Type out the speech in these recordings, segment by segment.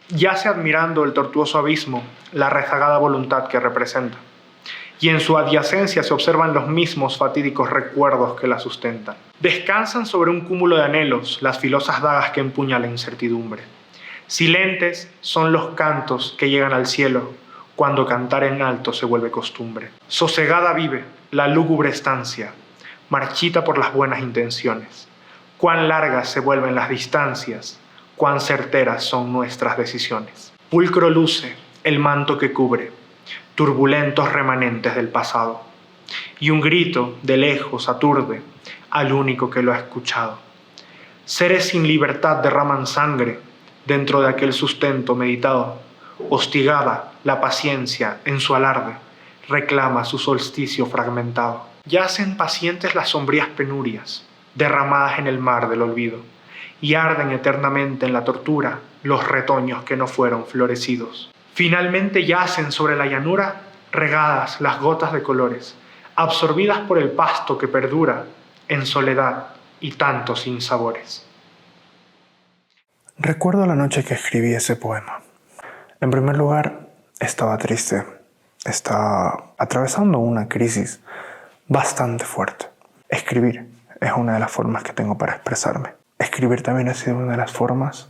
Yace admirando el tortuoso abismo, la rezagada voluntad que representa. Y en su adyacencia se observan los mismos fatídicos recuerdos que la sustentan. Descansan sobre un cúmulo de anhelos las filosas dagas que empuña la incertidumbre. Silentes son los cantos que llegan al cielo cuando cantar en alto se vuelve costumbre. Sosegada vive la lúgubre estancia, marchita por las buenas intenciones. Cuán largas se vuelven las distancias, cuán certeras son nuestras decisiones. Pulcro luce el manto que cubre turbulentos remanentes del pasado, y un grito de lejos aturde al único que lo ha escuchado. Seres sin libertad derraman sangre dentro de aquel sustento meditado. Hostigada la paciencia en su alarde reclama su solsticio fragmentado. Yacen pacientes las sombrías penurias derramadas en el mar del olvido, y arden eternamente en la tortura los retoños que no fueron florecidos. Finalmente yacen sobre la llanura regadas las gotas de colores, absorbidas por el pasto que perdura en soledad y tantos sinsabores. Recuerdo la noche que escribí ese poema. En primer lugar, estaba triste. Estaba atravesando una crisis bastante fuerte. Escribir es una de las formas que tengo para expresarme. Escribir también ha sido una de las formas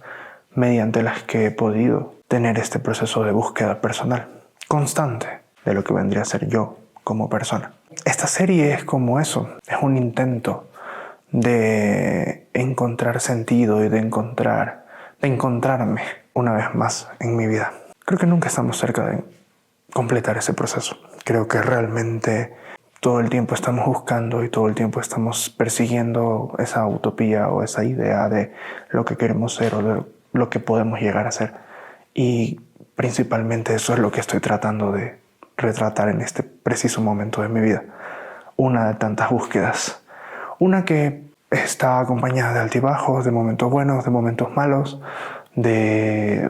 mediante las que he podido tener este proceso de búsqueda personal, constante, de lo que vendría a ser yo como persona. Esta serie es como eso, es un intento de encontrar sentido y de encontrarme una vez más en mi vida. Creo que nunca estamos cerca de completar ese proceso. Creo que realmente todo el tiempo estamos buscando y todo el tiempo estamos persiguiendo esa utopía o esa idea de lo que queremos ser o de lo que podemos llegar a ser. Y principalmente eso es lo que estoy tratando de retratar en este preciso momento de mi vida. Una de tantas búsquedas. Una que está acompañada de altibajos, de momentos buenos, de momentos malos, de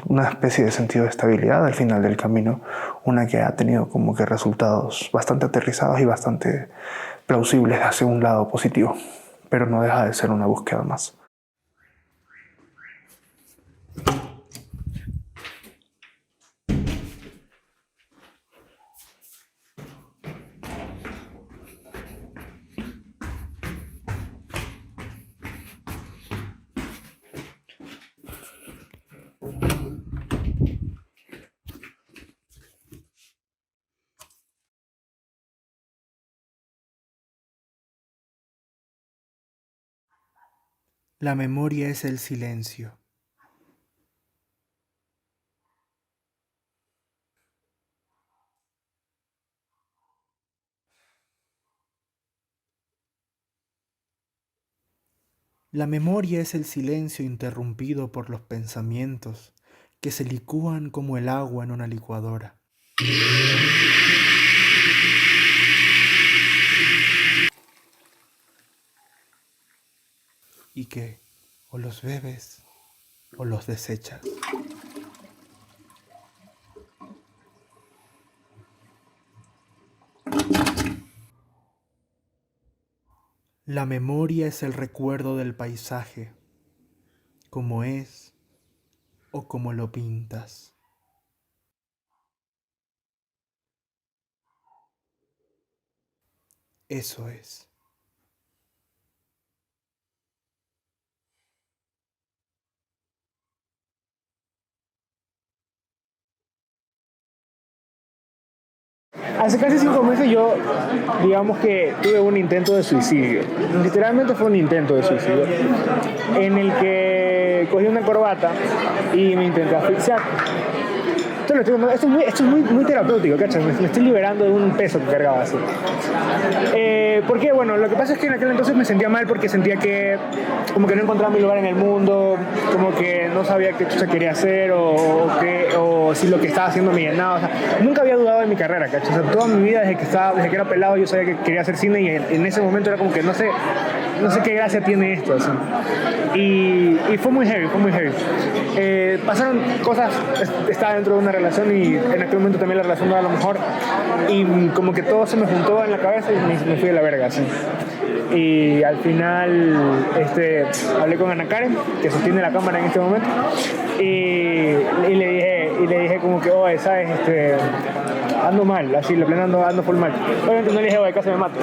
una especie de sentido de estabilidad al final del camino. Una que ha tenido como que resultados bastante aterrizados y bastante plausibles hacia un lado positivo. Pero no deja de ser una búsqueda más. La memoria es el silencio. La memoria es el silencio interrumpido por los pensamientos que se licúan como el agua en una licuadora. Y que o los bebes o los desechas. La memoria es el recuerdo del paisaje, como es o como lo pintas. Eso es. Hace casi 5 meses yo, digamos que tuve un intento de suicidio. Literalmente fue un intento de suicidio en el que cogí una corbata y me intenté asfixiar. Esto es muy terapéutico, ¿cachai? Me estoy liberando de un peso que cargaba así. Porque, bueno, lo que pasa es que en aquel entonces me sentía mal porque sentía que como que no encontraba mi lugar en el mundo, como que no sabía qué cosa quería hacer o si lo que estaba haciendo me llenaba. O sea, nunca había dudado de mi carrera, ¿cachai? O sea, toda mi vida, desde que era pelado, yo sabía que quería hacer cine y en ese momento era como que, no sé, no sé qué gracia tiene esto, así. Y fue muy heavy, fue muy heavy. Pasaron cosas, estaba dentro de una relación y en aquel momento también la relación no era lo mejor, y como que todo se me juntó en la cabeza y me fui de la verga, así. Y al final hablé con Ana Karen, que sostiene la cámara en este momento, y le dije como que, oye, ¿sabes? Ando mal, así, le pleno ando full mal. Obviamente no le dije, oye, casi me mato.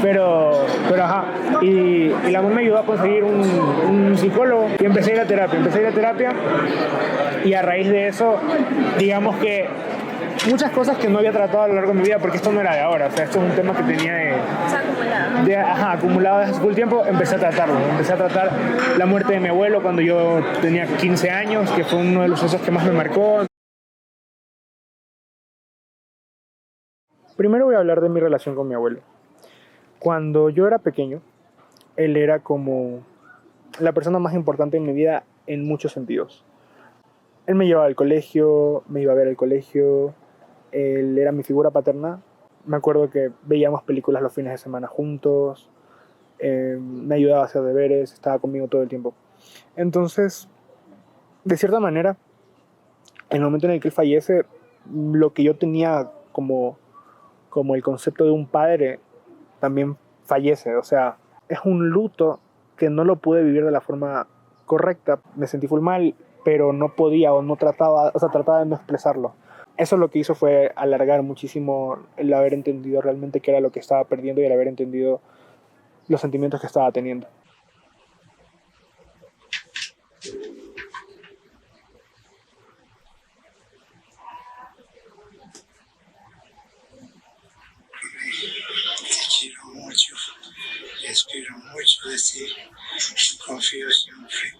Pero ajá. Y la mamá me ayudó a conseguir un psicólogo y empecé a ir a terapia. Y a raíz de eso, digamos que muchas cosas que no había tratado a lo largo de mi vida, porque esto no era de ahora, o sea, esto es un tema que tenía acumulado desde hace full tiempo. Empecé a tratarlo, empecé a tratar la muerte de mi abuelo cuando yo tenía 15 años, que fue uno de los sucesos que más me marcó. Primero voy a hablar de mi relación con mi abuelo. Cuando yo era pequeño, él era como la persona más importante en mi vida en muchos sentidos. Él me llevaba al colegio, me iba a ver al colegio, él era mi figura paterna. Me acuerdo que veíamos películas los fines de semana juntos, me ayudaba a hacer deberes, estaba conmigo todo el tiempo. Entonces, de cierta manera, en el momento en el que él fallece, lo que yo tenía como el concepto de un padre también fallece. O sea, es un luto que no lo pude vivir de la forma correcta. Me sentí full mal, pero no podía o no trataba, o sea, trataba de no expresarlo. Eso lo que hizo fue alargar muchísimo el haber entendido realmente qué era lo que estaba perdiendo y el haber entendido los sentimientos que estaba teniendo. Quiero mucho y espero mucho de ti. Confío siempre.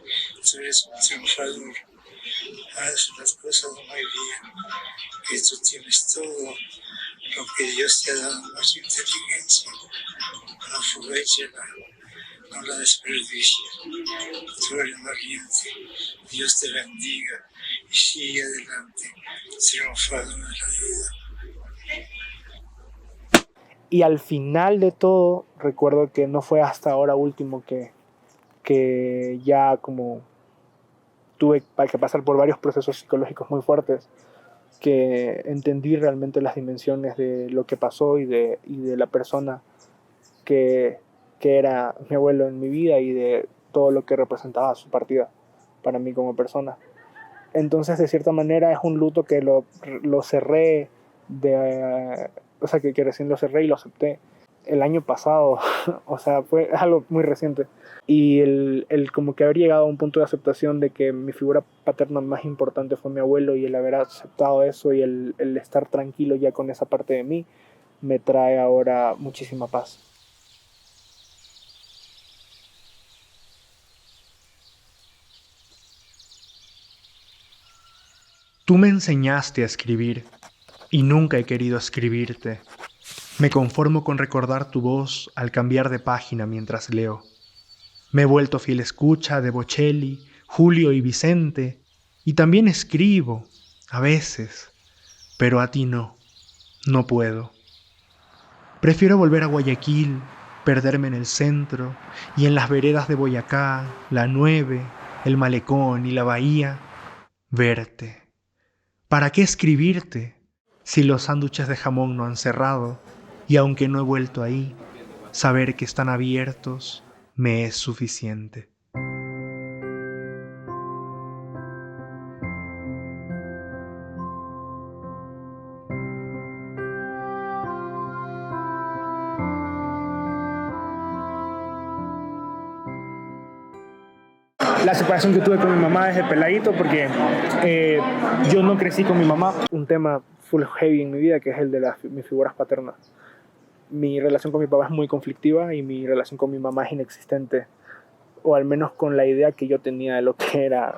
Tú eres un triunfador. Haz las cosas muy bien. Que tú tienes todo lo que Dios te ha dado, mucha inteligencia. Aprovechala, no la desperdicies. Tú eres valiente. Dios te bendiga y sigue adelante, triunfador de la vida. Y al final de todo, recuerdo que no fue hasta ahora último que ya como tuve que pasar por varios procesos psicológicos muy fuertes, que entendí realmente las dimensiones de lo que pasó y de la persona que era mi abuelo en mi vida y de todo lo que representaba su partida para mí como persona. Entonces, de cierta manera, es un luto que lo cerré, o sea, que recién lo cerré y lo acepté el año pasado. O sea, fue algo muy reciente. Y el como que haber llegado a un punto de aceptación de que mi figura paterna más importante fue mi abuelo, y el haber aceptado eso y el estar tranquilo ya con esa parte de mí, me trae ahora muchísima paz. Tú me enseñaste a escribir y nunca he querido escribirte. Me conformo con recordar tu voz al cambiar de página mientras leo. Me he vuelto fiel escucha de Bocelli, Julio y Vicente, y también escribo, a veces, pero a ti no puedo. Prefiero volver a Guayaquil, perderme en el centro y en las veredas de Boyacá, la 9, el malecón y la bahía, verte. ¿Para qué escribirte si los sándwiches de jamón no han cerrado? Y aunque no he vuelto ahí, saber que están abiertos me es suficiente. La separación que tuve con mi mamá desde peladito, porque yo no crecí con mi mamá. Un tema full heavy en mi vida, que es el de mis figuras paternas. Mi relación con mi papá es muy conflictiva y mi relación con mi mamá es inexistente, o al menos con la idea que yo tenía de lo que era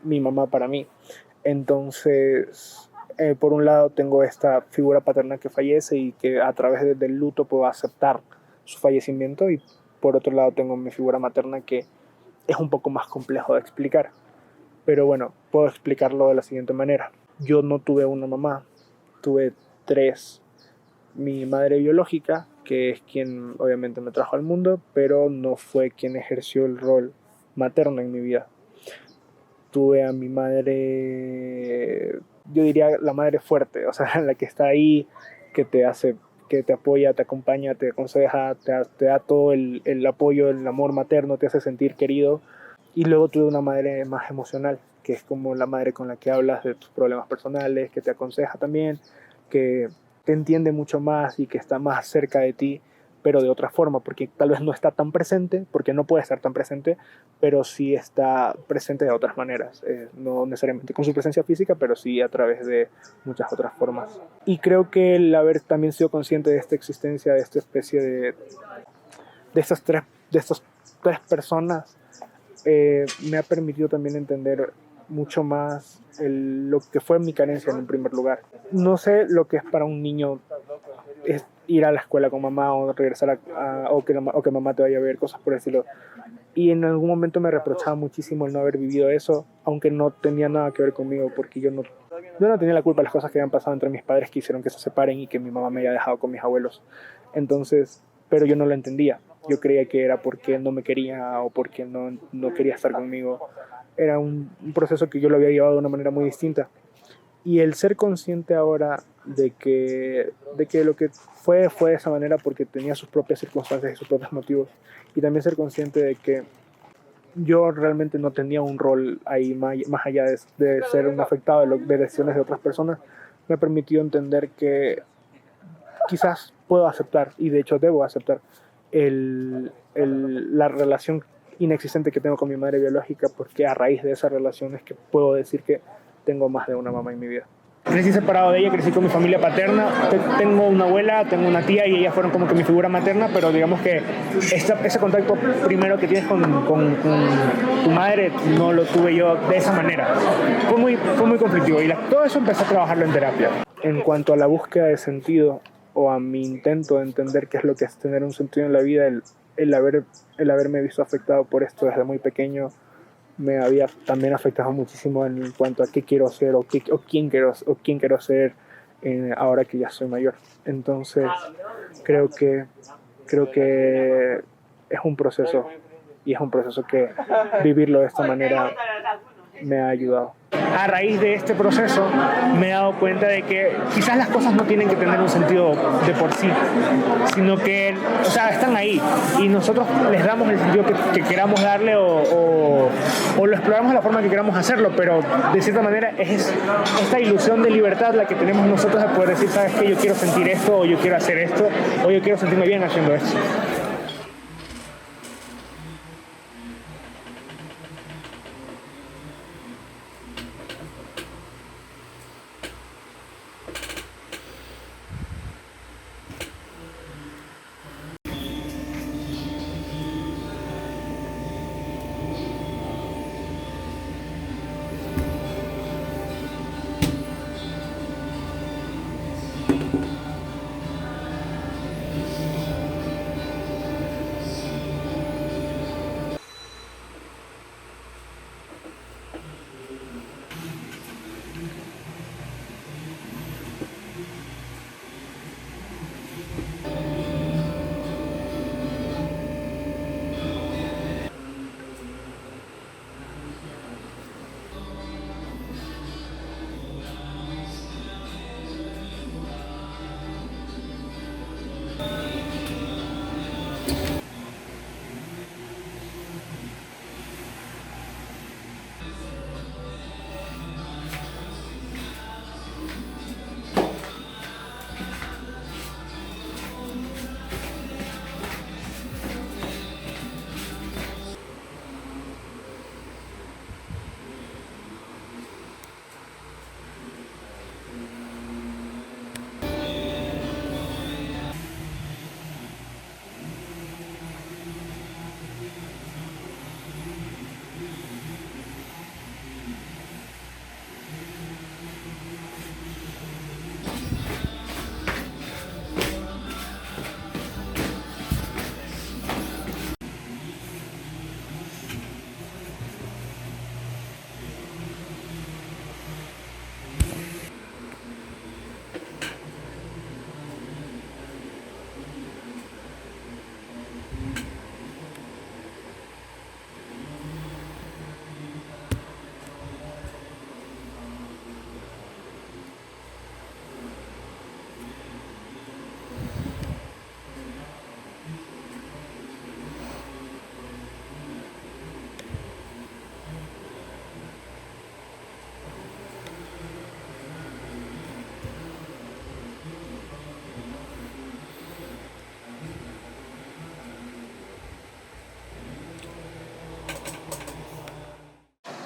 mi mamá para mí. Entonces, por un lado tengo esta figura paterna que fallece y que a través del luto puedo aceptar su fallecimiento, y por otro lado tengo mi figura materna, que es un poco más complejo de explicar. Pero bueno, puedo explicarlo de la siguiente manera. Yo no tuve una mamá, tuve 3. Mi madre biológica, que es quien obviamente me trajo al mundo, pero no fue quien ejerció el rol materno en mi vida. Tuve a mi madre, yo diría la madre fuerte, o sea, la que está ahí, que te hace, que te apoya, te acompaña, te aconseja, te da todo el apoyo, el amor materno, te hace sentir querido. Y luego tuve una madre más emocional, que es como la madre con la que hablas de tus problemas personales, que te aconseja también, que te entiende mucho más y que está más cerca de ti, pero de otra forma, porque tal vez no está tan presente, porque no puede estar tan presente, pero sí está presente de otras maneras, no necesariamente con su presencia física, pero sí a través de muchas otras formas. Y creo que el haber también sido consciente de esta existencia, de esta especie de estas tres personas, me ha permitido también entender mucho más lo que fue mi carencia en un primer lugar. No sé lo que es para un niño es ir a la escuela con mamá o regresar o que mamá te vaya a ver, cosas por decirlo. Y en algún momento me reprochaba muchísimo el no haber vivido eso, aunque no tenía nada que ver conmigo, porque yo no tenía la culpa de las cosas que habían pasado entre mis padres que hicieron que se separen y que mi mamá me haya dejado con mis abuelos. Entonces, pero yo no lo entendía. Yo creía que era porque no me quería o porque no quería estar conmigo. Era un proceso que yo lo había llevado de una manera muy distinta. Y el ser consciente ahora de que lo que fue de esa manera porque tenía sus propias circunstancias y sus propios motivos. Y también ser consciente de que yo realmente no tenía un rol ahí más allá de ser un afectado de decisiones de otras personas, me permitió entender que quizás puedo aceptar, y de hecho debo aceptar, la relación inexistente que tengo con mi madre biológica, porque a raíz de esa relación es que puedo decir que tengo más de una mamá en mi vida. Crecí separado de ella, crecí con mi familia paterna, tengo una abuela, tengo una tía y ellas fueron como que mi figura materna, pero digamos que ese contacto primero que tienes con tu madre no lo tuve yo de esa manera. Fue muy conflictivo y todo eso empecé a trabajarlo en terapia. En cuanto a la búsqueda de sentido o a mi intento de entender qué es lo que es tener un sentido en la vida, el haberme visto afectado por esto desde muy pequeño me había también afectado muchísimo en cuanto a qué quiero hacer o quién quiero ser ahora que ya soy mayor. Entonces creo que es un proceso, y es un proceso que vivirlo de esta manera me ha ayudado. A raíz de este proceso me he dado cuenta de que quizás las cosas no tienen que tener un sentido de por sí, sino que, o sea, están ahí y nosotros les damos el sentido que queramos darle o lo exploramos de la forma que queramos hacerlo, pero de cierta manera es esta ilusión de libertad la que tenemos nosotros de poder decir, sabes que yo quiero sentir esto, o yo quiero hacer esto, o yo quiero sentirme bien haciendo esto.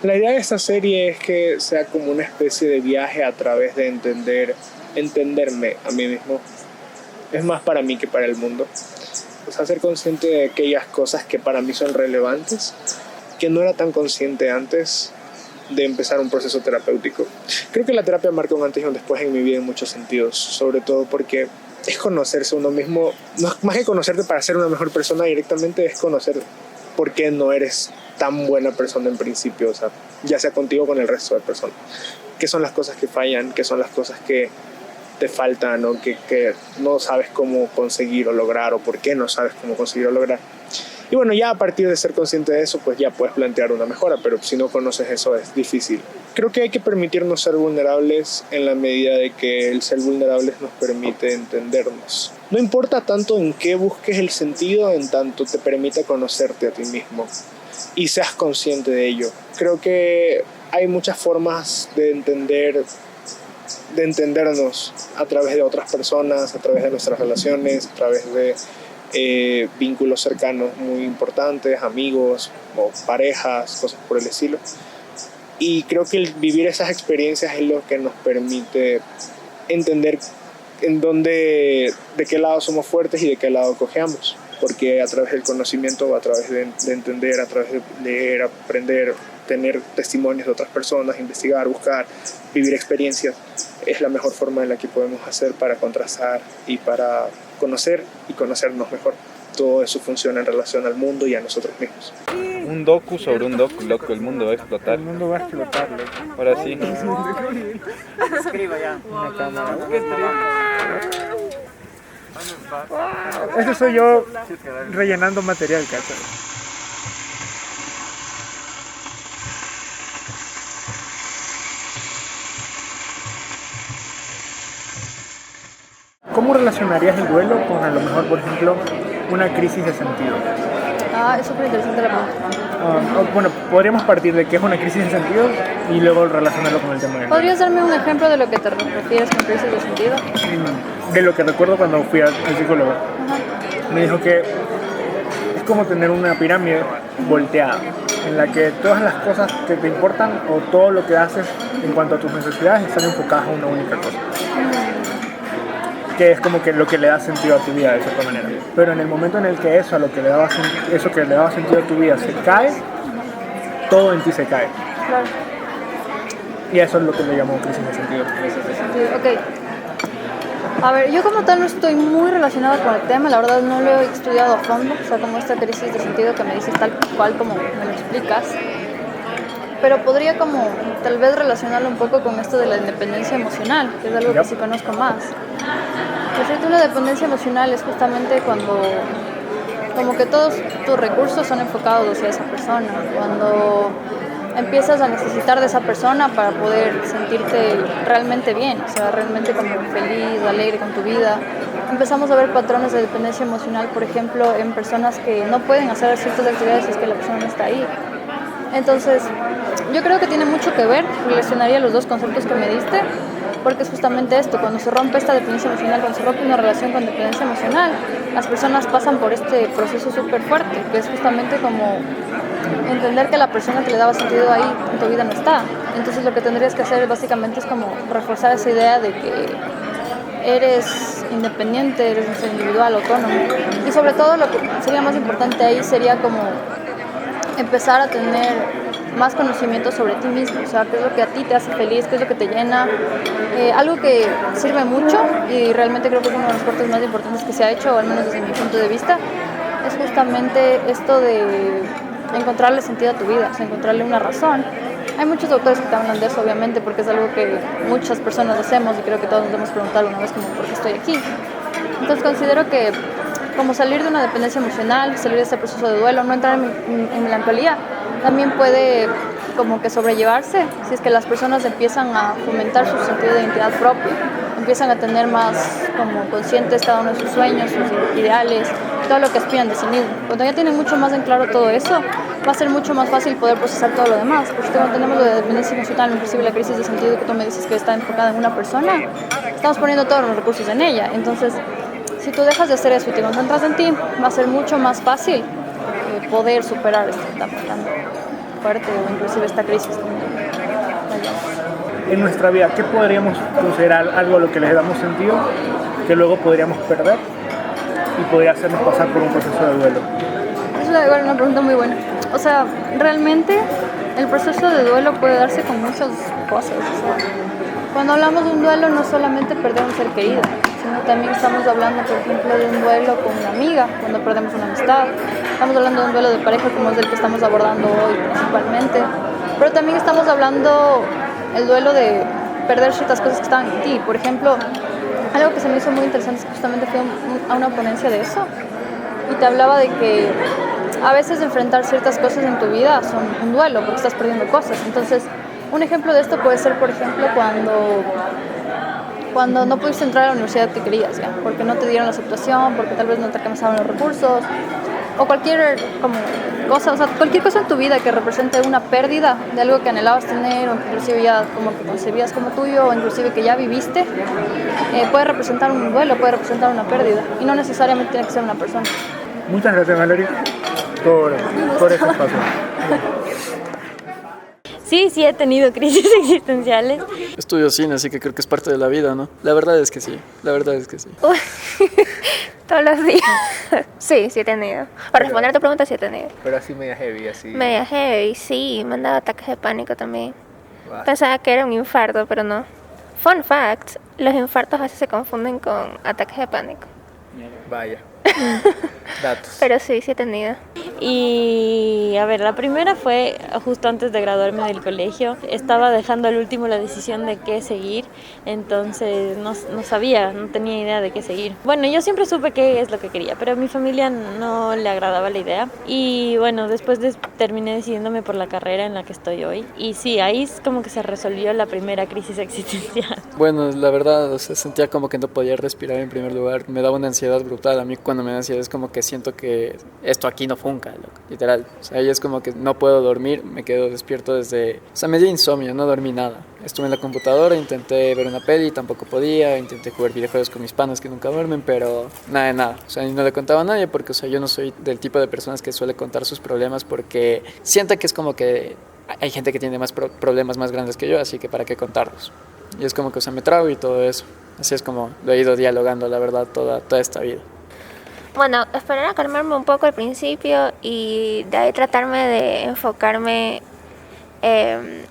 La idea de esta serie es que sea como una especie de viaje a través de entenderme a mí mismo. Es más para mí que para el mundo. O sea, ser consciente de aquellas cosas que para mí son relevantes, que no era tan consciente antes de empezar un proceso terapéutico. Creo que la terapia marca un antes y un después en mi vida en muchos sentidos, sobre todo porque es conocerse uno mismo, más que conocerte para ser una mejor persona directamente, es conocer por qué no eres tan buena persona en principio, o sea, ya sea contigo o con el resto de personas. ¿Qué son las cosas que fallan? ¿Qué son las cosas que te faltan o que no sabes cómo conseguir o lograr, o por qué no sabes cómo conseguir o lograr? Y bueno, ya a partir de ser consciente de eso, pues ya puedes plantear una mejora, pero si no conoces eso es difícil. Creo que hay que permitirnos ser vulnerables en la medida de que el ser vulnerables nos permite entendernos. No importa tanto en qué busques el sentido, en tanto te permita conocerte a ti mismo y seas consciente de ello. Creo que hay muchas formas de entendernos a través de otras personas, a través de nuestras relaciones, a través de vínculos cercanos muy importantes, amigos o parejas, cosas por el estilo. Y creo que el vivir esas experiencias es lo que nos permite entender de qué lado somos fuertes y de qué lado cojeamos, porque a través del conocimiento, a través de entender, a través de leer, aprender, tener testimonios de otras personas, investigar, buscar, vivir experiencias, es la mejor forma en la que podemos hacer para contrastar y para conocer y conocernos mejor. Todo eso funciona en relación al mundo y a nosotros mismos. Un docu sobre un docu, loco, el mundo va a explotar. El mundo va a explotar, loco. Ahora sí. Escriba ya. Una cámara. Ese soy yo rellenando material, ¿cachai? ¿Cómo relacionarías el duelo con, a lo mejor, por ejemplo, una crisis de sentido? Es súper interesante la pregunta. Bueno, podríamos partir de qué es una crisis de sentido y luego relacionarlo con el tema del duelo. ¿Podrías darme un ejemplo de lo que te refieres con crisis de sentido? De lo que recuerdo cuando fui al psicólogo. Me dijo que es como tener una pirámide volteada, en la que todas las cosas que te importan o todo lo que haces en cuanto a tus necesidades están enfocadas a una única cosa. Que es como que lo que le da sentido a tu vida de cierta manera. Pero en el momento en el que eso que le daba sentido a tu vida se cae, todo en ti se cae. Claro. Y eso es lo que le llamó crisis de sentido. Crisis de sentido, ok. A ver, yo como tal no estoy muy relacionada con el tema, la verdad no lo he estudiado a fondo, o sea, como esta crisis de sentido que me dices tal cual como me lo explicas. Pero podría como tal vez relacionarlo un poco con esto de la independencia emocional, que es algo que sí conozco más. Por cierto, la dependencia emocional es justamente cuando como que todos tus recursos son enfocados hacia esa persona, cuando empiezas a necesitar de esa persona para poder sentirte realmente bien, o sea, realmente como feliz, alegre con tu vida. Empezamos a ver patrones de dependencia emocional, por ejemplo, en personas que no pueden hacer ciertas actividades si es que la persona no está ahí. Entonces, yo creo que tiene mucho que ver, relacionaría los dos conceptos que me diste, porque es justamente esto, cuando se rompe esta dependencia emocional, cuando se rompe una relación con dependencia emocional, las personas pasan por este proceso súper fuerte, que es justamente como entender que la persona que le daba sentido ahí en tu vida no está. Entonces lo que tendrías que hacer básicamente es como reforzar esa idea de que eres independiente, eres un ser individual, autónomo, y sobre todo lo que sería más importante ahí sería como empezar a tener más conocimiento sobre ti mismo, o sea, qué es lo que a ti te hace feliz, qué es lo que te llena. Algo que sirve mucho y realmente creo que es uno de los cortes más importantes que se ha hecho, o al menos desde mi punto de vista, es justamente esto de encontrarle sentido a tu vida, o sea, encontrarle una razón. Hay muchos autores que te hablan de eso, obviamente, porque es algo que muchas personas hacemos y creo que todos nos debemos preguntar una vez como, ¿por qué estoy aquí? Entonces considero que como salir de una dependencia emocional, salir de ese proceso de duelo, no entrar en melancolía, también puede como que sobrellevarse si es que las personas empiezan a fomentar su sentido de identidad propia, empiezan a tener más como conscientes cada uno de sus sueños, sus ideales, todo lo que aspiran de sí mismos. Cuando ya tienen mucho más en claro todo eso, va a ser mucho más fácil poder procesar todo lo demás, porque cuando tenemos lo de dependencia emocional, inclusive la crisis de sentido que tú me dices que está enfocada en una persona, estamos poniendo todos los recursos en ella. Entonces, si tú dejas de hacer eso y te concentras en ti, va a ser mucho más fácil poder superar esta etapa también. fuerte o inclusive esta crisis. En nuestra vida, ¿qué podríamos considerar algo a lo que le damos sentido que luego podríamos perder y podría hacernos pasar por un proceso de duelo? Es una pregunta muy buena. O sea, realmente el proceso de duelo puede darse con muchas cosas. O sea, cuando hablamos de un duelo no solamente perder un ser querido, sino también estamos hablando, por ejemplo, de un duelo con una amiga, cuando perdemos una amistad. Estamos hablando de un duelo de pareja como es el que estamos abordando hoy principalmente. Pero también estamos hablando el duelo de perder ciertas cosas que estaban en ti. Por ejemplo, algo que se me hizo muy interesante es que justamente fui a una ponencia de eso y te hablaba de que a veces enfrentar ciertas cosas en tu vida son un duelo porque estás perdiendo cosas. Entonces, un ejemplo de esto puede ser, por ejemplo, cuando no pudiste entrar a la universidad que querías, ¿ya? Porque no te dieron la aceptación, porque tal vez no te alcanzaban los recursos, o cualquier cosa, o sea, cualquier cosa en tu vida que represente una pérdida de algo que anhelabas tener, o inclusive ya como que concebías como tuyo, o inclusive que ya viviste, puede representar un duelo, puede representar una pérdida, y no necesariamente tiene que ser una persona. Muchas gracias, Valeria, por ese espacio. Sí he tenido crisis existenciales. Estudio cine, así que creo que es parte de la vida, ¿no? La verdad es que sí. Todos los días. Sí he tenido. Para responder a tu pregunta, sí he tenido. Pero así media heavy, así. Media heavy, sí. Me han dado ataques de pánico también. Pensaba que era un infarto, pero no. Fun fact, los infartos a veces se confunden con ataques de pánico. Vaya. Datos. Pero sí he tenido. Y a ver, la primera fue justo antes de graduarme del colegio. Estaba dejando al último la decisión de qué seguir, entonces no sabía, no tenía idea de qué seguir. Bueno, yo siempre supe qué es lo que quería, pero a mi familia no le agradaba la idea. Y bueno, después terminé decidiéndome por la carrera en la que estoy hoy. Y sí, ahí es como que se resolvió la primera crisis existencial. Bueno, la verdad, o sea, sentía como que no podía respirar en primer lugar. Me daba una ansiedad brutal. A mí cuando me da ansiedad es como que siento que esto aquí no funca, loco, literal. O sea, ahí es como que no puedo dormir, me quedo despierto desde... O sea, me dio insomnio, no dormí nada. Estuve en la computadora, intenté ver una peli, tampoco podía. Intenté jugar videojuegos con mis panas que nunca duermen, pero nada de nada. O sea, no le contaba a nadie porque, o sea, yo no soy del tipo de personas que suele contar sus problemas porque siento que es como que hay gente que tiene más problemas más grandes que yo, así que para qué contarlos. Y es como que, o sea, me trago y todo eso. Así es como lo he ido dialogando, la verdad, toda esta vida. Bueno, esperar a calmarme un poco al principio y de ahí tratarme de enfocarme en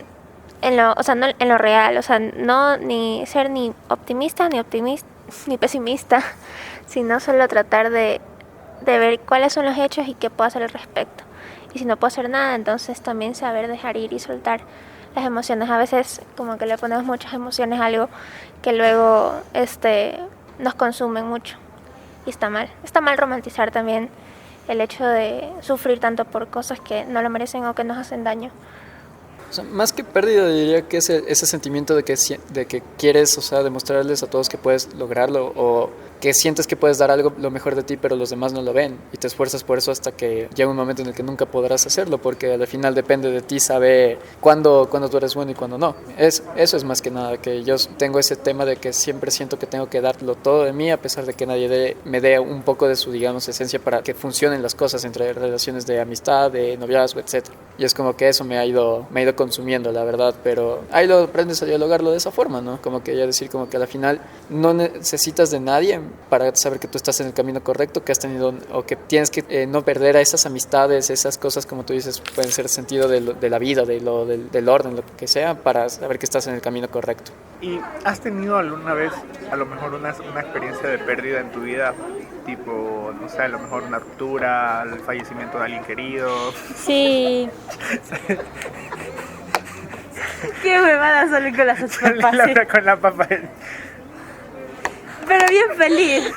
lo real, o sea, no ni ser ni optimista ni pesimista, sino solo tratar de ver cuáles son los hechos y qué puedo hacer al respecto. Y si no puedo hacer nada, entonces también saber dejar ir y soltar las emociones. A veces como que le ponemos muchas emociones a algo que luego nos consumen mucho. Y está mal romantizar también el hecho de sufrir tanto por cosas que no lo merecen o que nos hacen daño. O sea, más que pérdida, diría que es ese sentimiento de que quieres, o sea, demostrarles a todos que puedes lograrlo o que sientes que puedes dar algo, lo mejor de ti, pero los demás no lo ven y te esfuerzas por eso hasta que llega un momento en el que nunca podrás hacerlo porque al final depende de ti saber cuándo tú eres bueno y cuándo no. Eso es más que nada, que yo tengo ese tema de que siempre siento que tengo que darlo todo de mí a pesar de que nadie me dé un poco de su, digamos, esencia para que funcionen las cosas entre relaciones de amistad, de noviazgo, etc. Y es como que eso me ha ido consumiendo, la verdad, pero ahí lo aprendes a dialogarlo de esa forma, ¿no? Como que ya decir como que al final no necesitas de nadie para saber que tú estás en el camino correcto, que has tenido o que tienes que no perder a esas amistades, esas cosas como tú dices, pueden ser sentido de la vida, del orden, lo que sea, para saber que estás en el camino correcto. ¿Y has tenido alguna vez, a lo mejor, una experiencia de pérdida en tu vida? Tipo, no sé, a lo mejor una ruptura, el fallecimiento de alguien querido. Sí. Qué huevada salir con las papas. Con la papa. Pero bien feliz.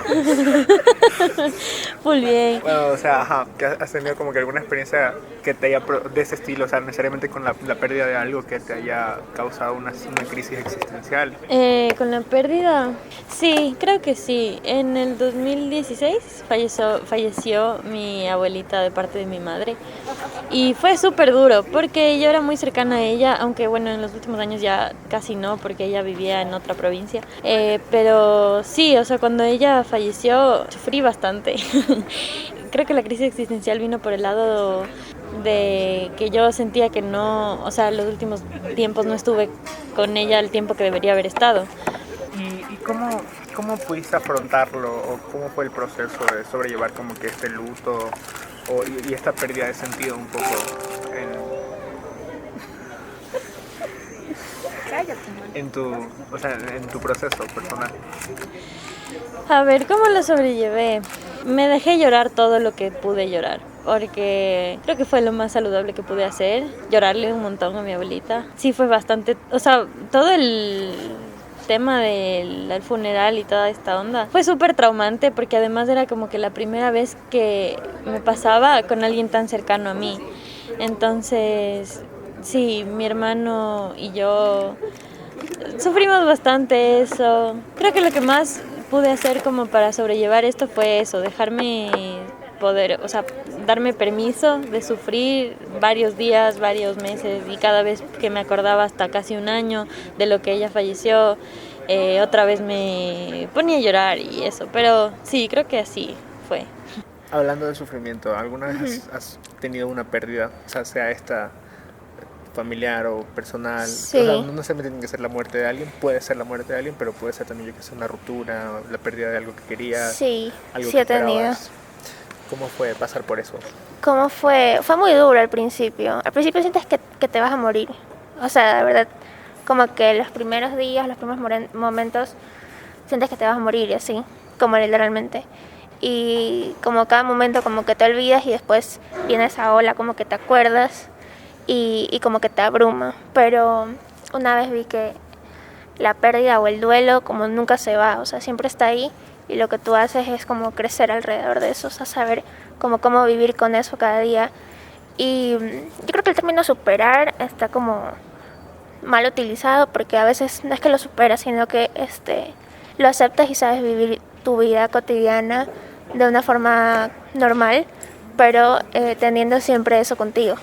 Muy bien. Bueno, o sea, ajá, que has tenido como que alguna experiencia que te haya de ese estilo, o sea, necesariamente con la pérdida de algo que te haya causado una crisis existencial. Con la pérdida, sí, creo que sí. En el 2016 falleció mi abuelita de parte de mi madre y fue súper duro porque yo era muy cercana a ella, aunque bueno, en los últimos años ya casi no, porque ella vivía en otra provincia, pero sí, o sea, cuando ella falleció sufrí bastante. Creo que la crisis existencial vino por el lado de que yo sentía que no, o sea, los últimos tiempos no estuve con ella el tiempo que debería haber estado. ¿Y cómo pudiste afrontarlo o cómo fue el proceso de sobrellevar como que este luto y esta pérdida de sentido un poco en tu proceso personal? A ver, ¿cómo lo sobrellevé? Me dejé llorar todo lo que pude llorar, porque creo que fue lo más saludable que pude hacer, llorarle un montón a mi abuelita. Sí, fue bastante, o sea, todo el tema del funeral y toda esta onda fue súper traumante, porque además era como que la primera vez que me pasaba con alguien tan cercano a mí. Entonces, sí, mi hermano y yo sufrimos bastante eso. Creo que lo que más pude hacer como para sobrellevar esto fue eso, dejarme poder, o sea, darme permiso de sufrir varios días, varios meses, y cada vez que me acordaba, hasta casi un año de lo que ella falleció, otra vez me ponía a llorar y eso. Pero sí, creo que así fue. Hablando de sufrimiento, ¿alguna vez has tenido una pérdida, o sea esta familiar o personal? Sí. O sea, no necesariamente tiene que ser la muerte de alguien, puede ser la muerte de alguien, pero puede ser también, yo que sé, una ruptura, la pérdida de algo que querías. Sí, algo sí que he tenido. esperabas. ¿Cómo fue pasar por eso? ¿Cómo fue? Fue muy duro al principio. Al principio sientes que te vas a morir. O sea, de verdad, como que los primeros días, los primeros momentos, sientes que te vas a morir y así, como literalmente. Y como cada momento como que te olvidas y después viene esa ola como que te acuerdas y como que te abruma. Pero una vez vi que la pérdida o el duelo como nunca se va, o sea, siempre está ahí, y lo que tú haces es como crecer alrededor de eso, o sea, saber cómo vivir con eso cada día. Y yo creo que el término superar está como mal utilizado, porque a veces no es que lo superas, sino que lo aceptas y sabes vivir tu vida cotidiana de una forma normal, pero teniendo siempre eso contigo.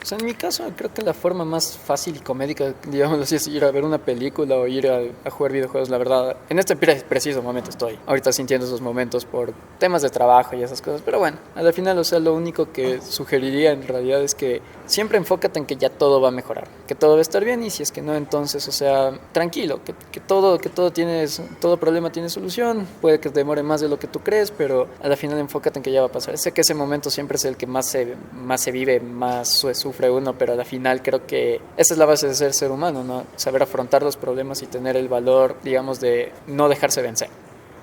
O sea, en mi caso creo que la forma más fácil y comédica, digamos así, es ir a ver una película o ir a jugar videojuegos. La verdad, en este preciso momento estoy ahorita sintiendo esos momentos por temas de trabajo y esas cosas. Pero bueno, al final, o sea, lo único que sugeriría en realidad es que siempre enfócate en que ya todo va a mejorar, que todo va a estar bien, y si es que no, entonces, o sea, tranquilo, que todo problema tiene solución. Puede que demore más de lo que tú crees, pero al final enfócate en que ya va a pasar. Sé que ese momento siempre es el que más se vive, más sufre uno, pero al final creo que esa es la base de ser humano, ¿no? Saber afrontar los problemas y tener el valor, digamos, de no dejarse vencer.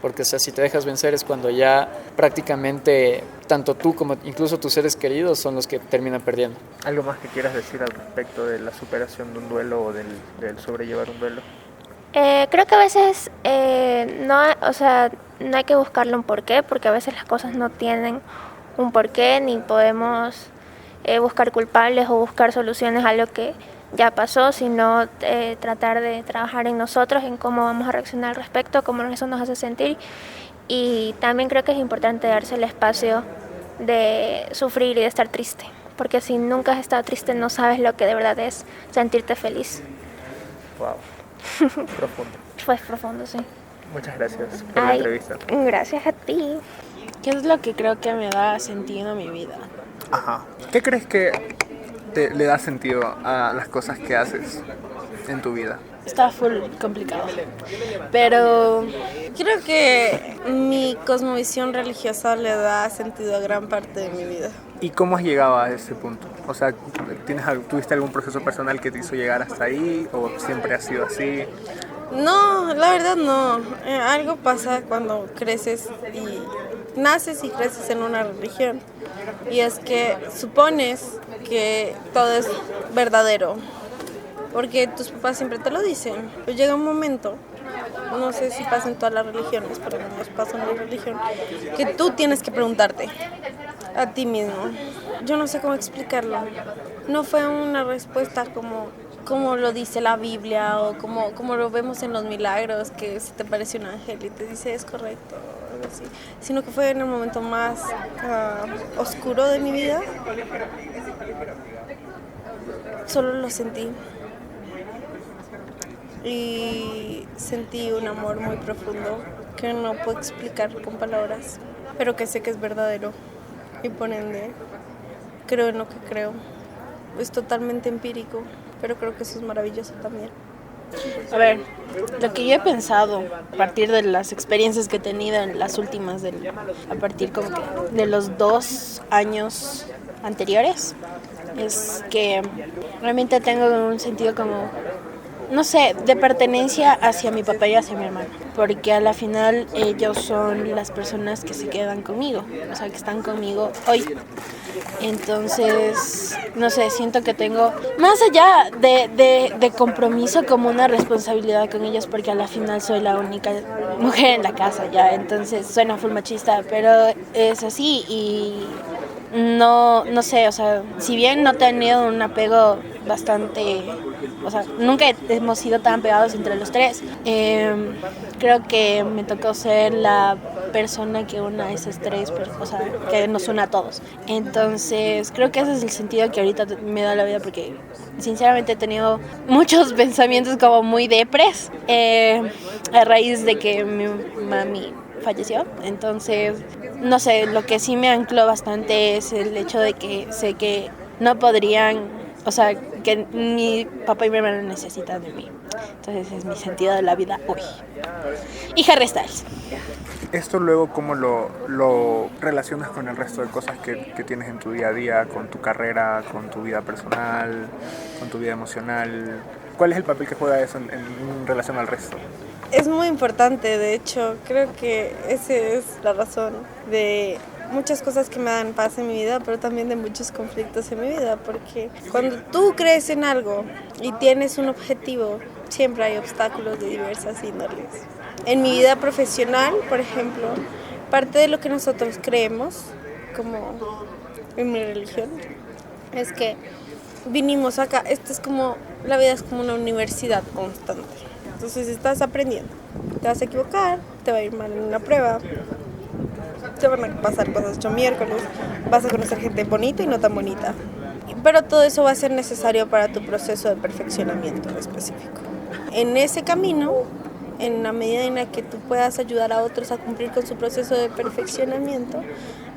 Porque, o sea, si te dejas vencer es cuando ya prácticamente tanto tú como incluso tus seres queridos son los que terminan perdiendo. ¿Algo más que quieras decir al respecto de la superación de un duelo o del sobrellevar un duelo? Creo que a veces no hay que buscarle un porqué, porque a veces las cosas no tienen un porqué, ni podemos buscar culpables o buscar soluciones a lo que ya pasó, sino tratar de trabajar en nosotros, en cómo vamos a reaccionar al respecto, cómo eso nos hace sentir. Y también creo que es importante darse el espacio de sufrir y de estar triste, porque si nunca has estado triste no sabes lo que de verdad es sentirte feliz. Wow, profundo. Fue profundo, sí. Muchas gracias por la entrevista. Gracias a ti. ¿Qué es lo que creo que me da sentido a mi vida? Ajá. ¿Qué crees que le da sentido a las cosas que haces en tu vida? Está full complicado, pero creo que mi cosmovisión religiosa le da sentido a gran parte de mi vida. ¿Y cómo has llegado a ese punto? O sea, ¿tuviste algún proceso personal que te hizo llegar hasta ahí o siempre ha sido así? No, la verdad no. Algo pasa cuando creces y naces y creces en una religión. Y es que supones que todo es verdadero, porque tus papás siempre te lo dicen. Pero llega un momento, no sé si pasa en todas las religiones, pero no nos pasa en mi religión, que tú tienes que preguntarte a ti mismo. Yo no sé cómo explicarlo. No fue una respuesta como lo dice la Biblia o como lo vemos en los milagros, que se te aparece un ángel y te dice es correcto, o algo así, sino que fue en el momento más oscuro de mi vida. Solo lo sentí y sentí un amor muy profundo que no puedo explicar con palabras, pero que sé que es verdadero, y por ende creo en lo que creo. Es totalmente empírico, pero creo que eso es maravilloso también. A ver, lo que yo he pensado a partir de las experiencias que he tenido en las últimas, a partir como que de los 2 años anteriores, es que realmente tengo un sentido como, no sé, de pertenencia hacia mi papá y hacia mi hermano, porque a la final ellos son las personas que se quedan conmigo, o sea, que están conmigo hoy. Entonces, no sé, siento que tengo, más allá de compromiso, como una responsabilidad con ellos, porque a la final soy la única mujer en la casa, ya, entonces suena full machista, pero es así y no sé, o sea, si bien no he tenido un apego bastante, o sea, nunca hemos sido tan pegados entre los tres, creo que me tocó ser la persona que una a esas tres, o sea, que nos une a todos. Entonces, creo que ese es el sentido que ahorita me da la vida, porque sinceramente he tenido muchos pensamientos como muy depres a raíz de que mi mami falleció. Entonces, no sé, lo que sí me ancló bastante es el hecho de que sé que no podrían, o sea, que mi papá y mi hermano necesitan de mí. Entonces es mi sentido de la vida hoy. Y Harry Styles. ¿Esto luego cómo lo relacionas con el resto de cosas que tienes en tu día a día, con tu carrera, con tu vida personal, con tu vida emocional? ¿Cuál es el papel que juega eso en relación al resto? Es muy importante, de hecho, creo que esa es la razón de muchas cosas que me dan paz en mi vida, pero también de muchos conflictos en mi vida, porque cuando tú crees en algo y tienes un objetivo, siempre hay obstáculos de diversas índoles. En mi vida profesional, por ejemplo, parte de lo que nosotros creemos, como en mi religión, es que vinimos acá, la vida es como una universidad constante. Entonces estás aprendiendo, te vas a equivocar, te va a ir mal en una prueba, te van a pasar cosas 8 miércoles, vas a conocer gente bonita y no tan bonita. Pero todo eso va a ser necesario para tu proceso de perfeccionamiento específico. En ese camino, en la medida en la que tú puedas ayudar a otros a cumplir con su proceso de perfeccionamiento,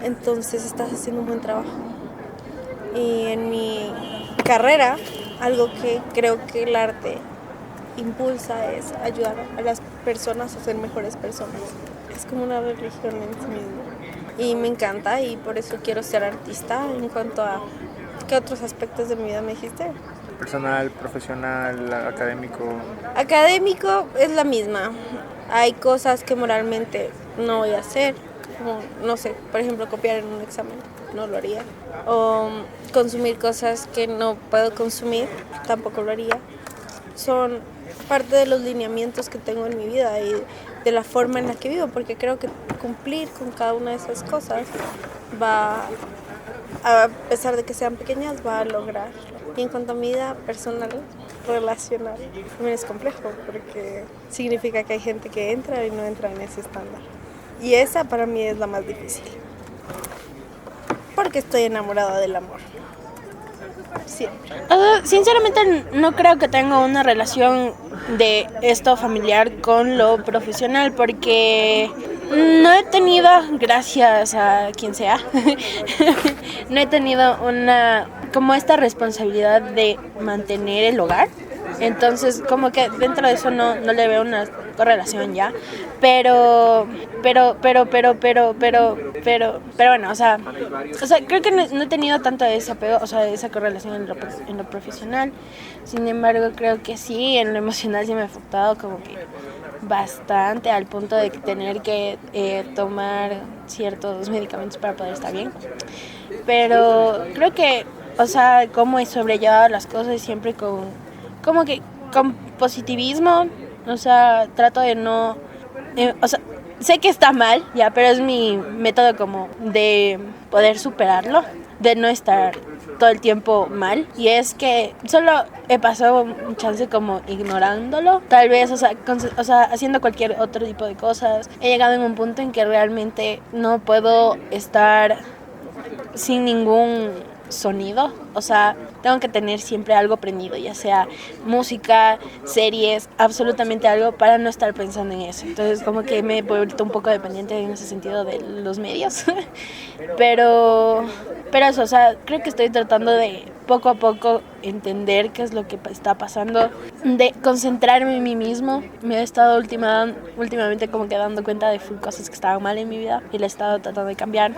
entonces estás haciendo un buen trabajo. Y en mi carrera, algo que creo que el arte impulsa es ayudar a las personas a ser mejores personas. Es como una religión en sí misma. Y me encanta y por eso quiero ser artista. En cuanto a ¿qué otros aspectos de mi vida me dijiste? Personal, profesional, académico. Académico es la misma. Hay cosas que moralmente no voy a hacer. Como, no sé, por ejemplo, copiar en un examen. No lo haría. O consumir cosas que no puedo consumir. Tampoco lo haría. Son parte de los lineamientos que tengo en mi vida y de la forma en la que vivo, porque creo que cumplir con cada una de esas cosas va, a pesar de que sean pequeñas, va a lograrlo. Y en cuanto a mi vida personal, relacional, también es complejo, porque significa que hay gente que entra y no entra en ese estándar. Y esa para mí es la más difícil, porque estoy enamorada del amor. Siempre. Sinceramente no creo que tenga una relación de esto familiar con lo profesional, porque no he tenido, gracias a quien sea, no he tenido como esta responsabilidad de mantener el hogar. Entonces, como que dentro de eso no le veo una correlación ya. Pero bueno, o sea, creo que no he tenido tanto ese apego, o sea, esa correlación en lo profesional. Sin embargo, creo que sí, en lo emocional sí me ha afectado como que bastante, al punto de tener que tomar ciertos medicamentos para poder estar bien. Pero creo que, o sea, cómo he sobrellevado las cosas siempre con positivismo, o sea, trato de no, o sea, sé que está mal, ya, pero es mi método como de poder superarlo, de no estar todo el tiempo mal. Y es que solo he pasado un chance como ignorándolo, tal vez, o sea, haciendo cualquier otro tipo de cosas. He llegado en un punto en que realmente no puedo estar sin ningún sonido, o sea, tengo que tener siempre algo prendido, ya sea música, series, absolutamente algo para no estar pensando en eso. Entonces como que me he vuelto un poco dependiente en ese sentido de los medios, pero eso, o sea, creo que estoy tratando de poco a poco entender qué es lo que está pasando, de concentrarme en mí mismo. Me he estado últimamente como que dando cuenta de cosas que estaban mal en mi vida y la he estado tratando de cambiar.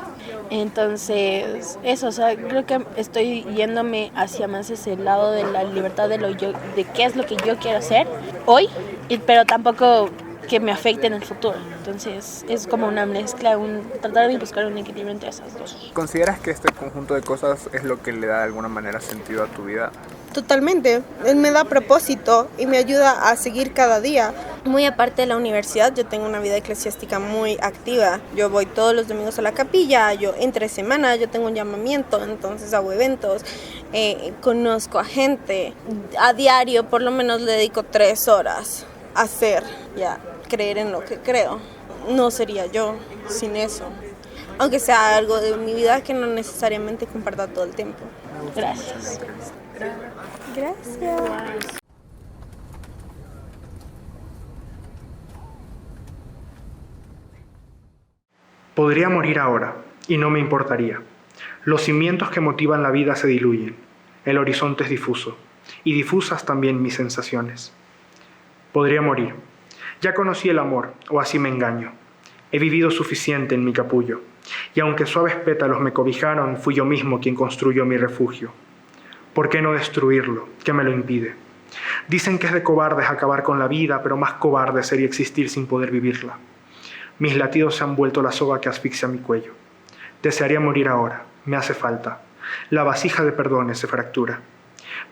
Entonces, eso, o sea, creo que estoy yéndome hacia más ese lado de la libertad de qué es lo que yo quiero hacer hoy, pero tampoco que me afecte en el futuro. Entonces es como una mezcla, tratar de buscar un equilibrio entre esas dos. ¿Consideras que este conjunto de cosas es lo que le da de alguna manera sentido a tu vida? Totalmente, él me da propósito y me ayuda a seguir cada día. Muy aparte de la universidad, yo tengo una vida eclesiástica muy activa. Yo voy todos los domingos a la capilla, yo entre semana yo tengo un llamamiento, entonces hago eventos, conozco a gente. A diario por lo menos le dedico 3 horas a creer en lo que creo. No sería yo sin eso, aunque sea algo de mi vida que no necesariamente comparta todo el tiempo. Gracias. Gracias. Podría morir ahora, y no me importaría. Los cimientos que motivan la vida se diluyen, el horizonte es difuso, y difusas también mis sensaciones. Podría morir. Ya conocí el amor, o así me engaño. He vivido suficiente en mi capullo, y aunque suaves pétalos me cobijaron, fui yo mismo quien construyó mi refugio. ¿Por qué no destruirlo? ¿Qué me lo impide? Dicen que es de cobardes acabar con la vida, pero más cobarde sería existir sin poder vivirla. Mis latidos se han vuelto la soga que asfixia mi cuello. Desearía morir ahora, me hace falta. La vasija de perdones se fractura.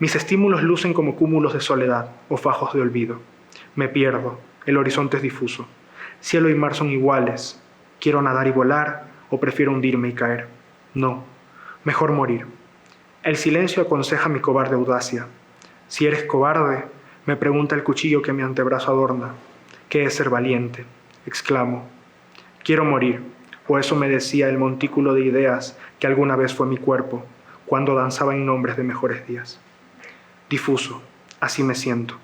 Mis estímulos lucen como cúmulos de soledad o fajos de olvido. Me pierdo, el horizonte es difuso. Cielo y mar son iguales. ¿Quiero nadar y volar o prefiero hundirme y caer? No, mejor morir. El silencio aconseja mi cobarde audacia. Si eres cobarde, me pregunta el cuchillo que mi antebrazo adorna. ¿Qué es ser valiente? Exclamo. Quiero morir, o eso me decía el montículo de ideas que alguna vez fue mi cuerpo, cuando danzaba en nombres de mejores días. Difuso, así me siento.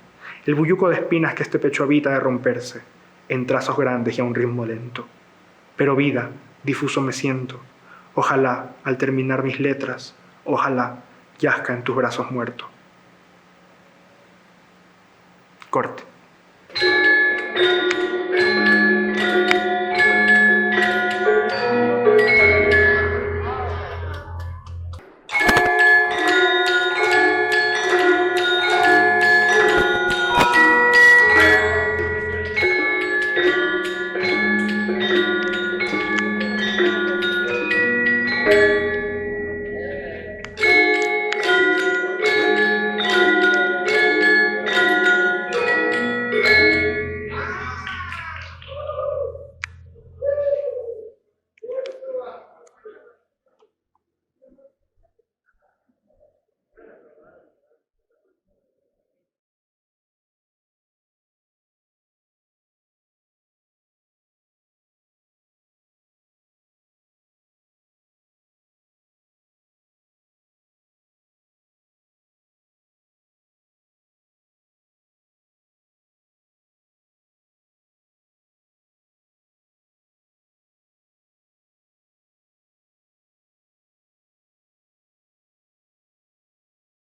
El bulluco de espinas que este pecho habita de romperse, en trazos grandes y a un ritmo lento. Pero vida, difuso me siento. Ojalá, al terminar mis letras, ojalá yazca en tus brazos muerto. Corte.